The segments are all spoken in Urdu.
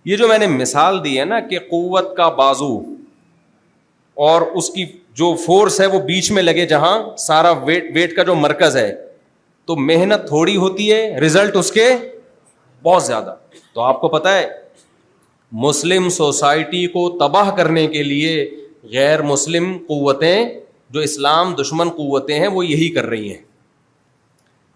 یہ جو میں نے مثال دی ہے نا کہ قوت کا بازو اور اس کی جو فورس ہے وہ بیچ میں لگے جہاں سارا ویٹ کا جو مرکز ہے, تو محنت تھوڑی ہوتی ہے, رزلٹ اس کے بہت زیادہ. تو آپ کو پتا ہے مسلم سوسائٹی کو تباہ کرنے کے لیے غیر مسلم قوتیں, جو اسلام دشمن قوتیں ہیں, وہ یہی کر رہی ہیں.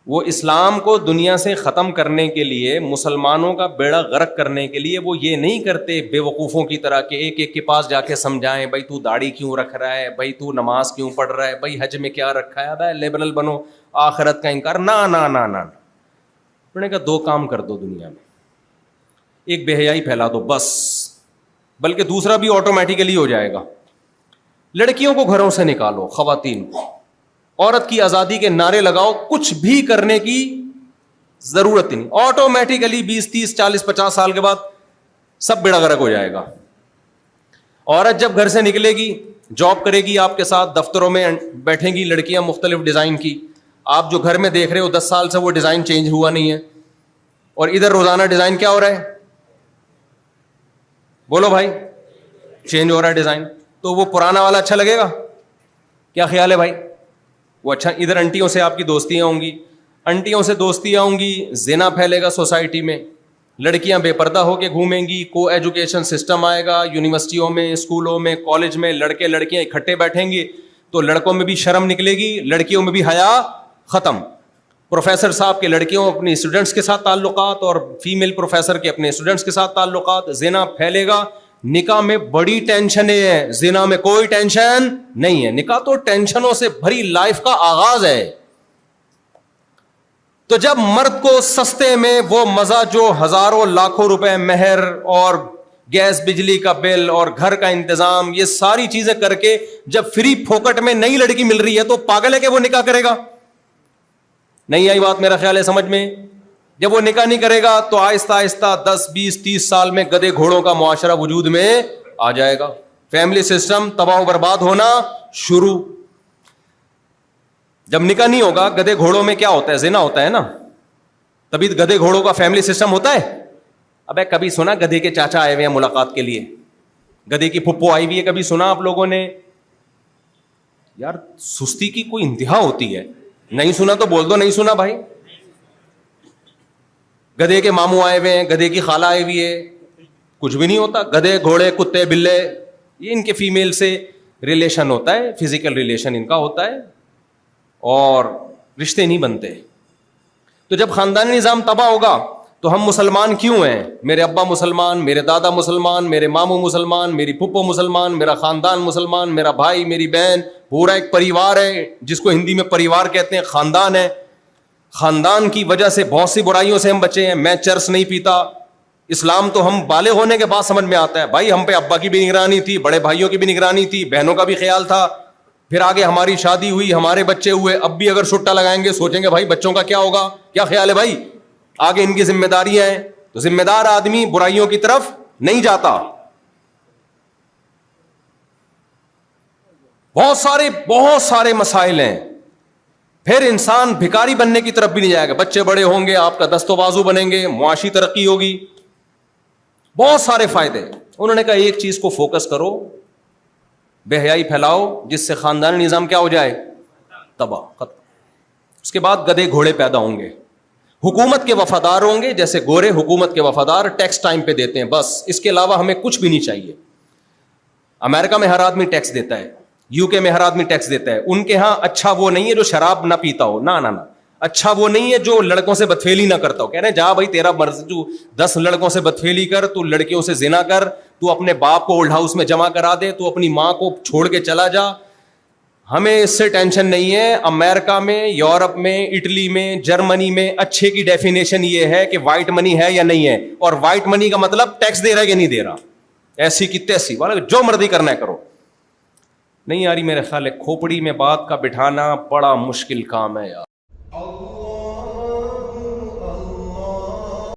وہ اسلام کو دنیا سے ختم کرنے کے لیے, مسلمانوں کا بیڑا غرق کرنے کے لیے وہ یہ نہیں کرتے بے وقوفوں کی طرح کہ ایک ایک کے پاس جا کے سمجھائیں, بھائی تو داڑھی کیوں رکھ رہا ہے, بھائی تو نماز کیوں پڑھ رہا ہے, بھائی حج میں کیا رکھا ہے, بھائی لیبرل بنو, آخرت کا انکار. نہ نہ نہ نہ, انہوں نے کہا دو کام کر دو دنیا میں, ایک بے حیائی پھیلا دو بس, بلکہ دوسرا بھی آٹومیٹیکلی ہو جائے گا. لڑکیوں کو گھروں سے نکالو, خواتین کو, عورت کی آزادی کے نعرے لگاؤ, کچھ بھی کرنے کی ضرورت نہیں, آٹومیٹیکلی 20 30 40 50 سال کے بعد سب بیڑا غرق ہو جائے گا. عورت جب گھر سے نکلے گی, جاب کرے گی, آپ کے ساتھ دفتروں میں بیٹھیں گی لڑکیاں مختلف ڈیزائن کی, آپ جو گھر میں دیکھ رہے ہو 10 سال سے وہ ڈیزائن چینج ہوا نہیں ہے, اور ادھر روزانہ ڈیزائن کیا ہو رہا ہے, بولو بھائی, چینج ہو رہا ہے ڈیزائن. تو وہ پرانا والا اچھا لگے گا؟ کیا خیال ہے بھائی؟ وہ اچھا. ادھر انٹیوں سے آپ کی دوستیاں ہوں گی, انٹیوں سے دوستیاں ہوں گی, زنا پھیلے گا سوسائٹی میں, لڑکیاں بے پردہ ہو کے گھومیں گی, کو ایجوکیشن سسٹم آئے گا, یونیورسٹیوں میں, اسکولوں میں, کالج میں لڑکے لڑکیاں اکٹھے بیٹھیں گے, تو لڑکوں میں بھی شرم نکلے گی, لڑکیوں میں بھی حیا ختم. پروفیسر صاحب کے لڑکیوں اپنی اسٹوڈنٹس کے ساتھ تعلقات, اور فیمیل پروفیسر کے اپنے اسٹوڈنٹس کے ساتھ تعلقات, زنا پھیلے گا. نکاح میں بڑی ٹینشن ہے, زنا میں کوئی ٹینشن نہیں ہے. نکاح تو ٹینشنوں سے بھری لائف کا آغاز ہے. تو جب مرد کو سستے میں وہ مزہ جو ہزاروں لاکھوں روپے مہر اور گیس بجلی کا بل اور گھر کا انتظام, یہ ساری چیزیں کر کے جب فری پھوکٹ میں نئی لڑکی مل رہی ہے, تو پاگل ہے کہ وہ نکاح کرے گا؟ نہیں آئی بات میرا خیال ہے سمجھ میں؟ جب وہ نکاح نہیں کرے گا تو آہستہ آہستہ 10 20 30 سال میں گدھے گھوڑوں کا معاشرہ وجود میں آ جائے گا, فیملی سسٹم تباہ و برباد ہونا شروع. جب نکاح نہیں ہوگا, گدھے گھوڑوں میں کیا ہوتا ہے, زنا ہوتا ہے نا, تبھی گدھے گھوڑوں کا فیملی سسٹم ہوتا ہے. ابے کبھی سنا گدھے کے چاچا آئے ہوئے ہیں ملاقات کے لیے, گدھے کی پھپھو آئی ہوئی ہے, کبھی سنا آپ لوگوں نے؟ یار سستی کی کوئی انتہا ہوتی ہے. نہیں سنا تو بول دو نہیں سنا بھائی. گدھے کے ماموں آئے ہوئے ہیں, گدھے کی خالہ آئی ہوئی ہے, کچھ بھی نہیں ہوتا. گدھے گھوڑے کتے بلے, یہ ان کے فیمیل سے ریلیشن ہوتا ہے, فزیکل ریلیشن ان کا ہوتا ہے, اور رشتے نہیں بنتے. تو جب خاندانی نظام تباہ ہوگا تو ہم مسلمان کیوں ہیں؟ میرے ابا مسلمان, میرے دادا مسلمان, میرے ماموں مسلمان, میری پھپھو مسلمان, میرا خاندان مسلمان, میرا بھائی, میری بہن, پورا ایک پریوار ہے, جس کو ہندی میں پریوار کہتے ہیں, خاندان ہے. خاندان کی وجہ سے بہت سی برائیوں سے ہم بچے ہیں. میں چرس نہیں پیتا, اسلام تو ہم بالغ ہونے کے بعد سمجھ میں آتا ہے. بھائی ہم پہ ابا کی بھی نگرانی تھی, بڑے بھائیوں کی بھی نگرانی تھی, بہنوں کا بھی خیال تھا. پھر آگے ہماری شادی ہوئی, ہمارے بچے ہوئے, اب بھی اگر سٹا لگائیں گے سوچیں گے بھائی بچوں کا کیا ہوگا. کیا خیال ہے بھائی؟ آگے ان کی ذمہ داریاں ہیں. تو ذمہ دار آدمی برائیوں کی طرف نہیں جاتا. بہت سارے مسائل ہیں. پھر انسان بھکاری بننے کی طرف بھی نہیں جائے گا. بچے بڑے ہوں گے, آپ کا دست و بازو بنیں گے, معاشی ترقی ہوگی, بہت سارے فائدے. انہوں نے کہا ایک چیز کو فوکس کرو, بے حیائی پھیلاؤ, جس سے خاندانی نظام کیا ہو جائے, تباہ ختم. اس کے بعد گدھے گھوڑے پیدا ہوں گے, حکومت کے وفادار ہوں گے, جیسے گورے حکومت کے وفادار, ٹیکس ٹائم پہ دیتے ہیں, بس اس کے علاوہ ہمیں کچھ بھی نہیں چاہیے. امریکہ میں ہر آدمی ٹیکس دیتا ہے, یو کے میں ہر آدمی ٹیکس دیتا ہے. ان کے ہاں اچھا وہ نہیں ہے جو شراب نہ پیتا ہو, نہ نہ, اچھا وہ نہیں ہے جو لڑکوں سے بدفعلی نہ کرتا ہو. کہہ رہے ہیں جا بھائی تیرا مرضی, تو 10 لڑکوں سے بدفعلی کر, تو لڑکیوں سے زنا کر, تو اپنے باپ کو اولڈ ہاؤس میں جمع کرا دے, تو اپنی ماں کو چھوڑ کے چلا جا, ہمیں اس سے ٹینشن نہیں ہے. امریکہ میں, یورپ میں, اٹلی میں, جرمنی میں اچھے کی ڈیفینیشن یہ ہے کہ وائٹ منی ہے یا نہیں ہے, اور وائٹ منی کا مطلب ٹیکس دے رہا ہے کہ نہیں دے رہا, ایسی کی تیسی والا جو مرضی کرنا ہے کرو. نہیں آ رہی میرے خیال ہے, کھوپڑی میں بات کا بٹھانا بڑا مشکل کام ہے یار.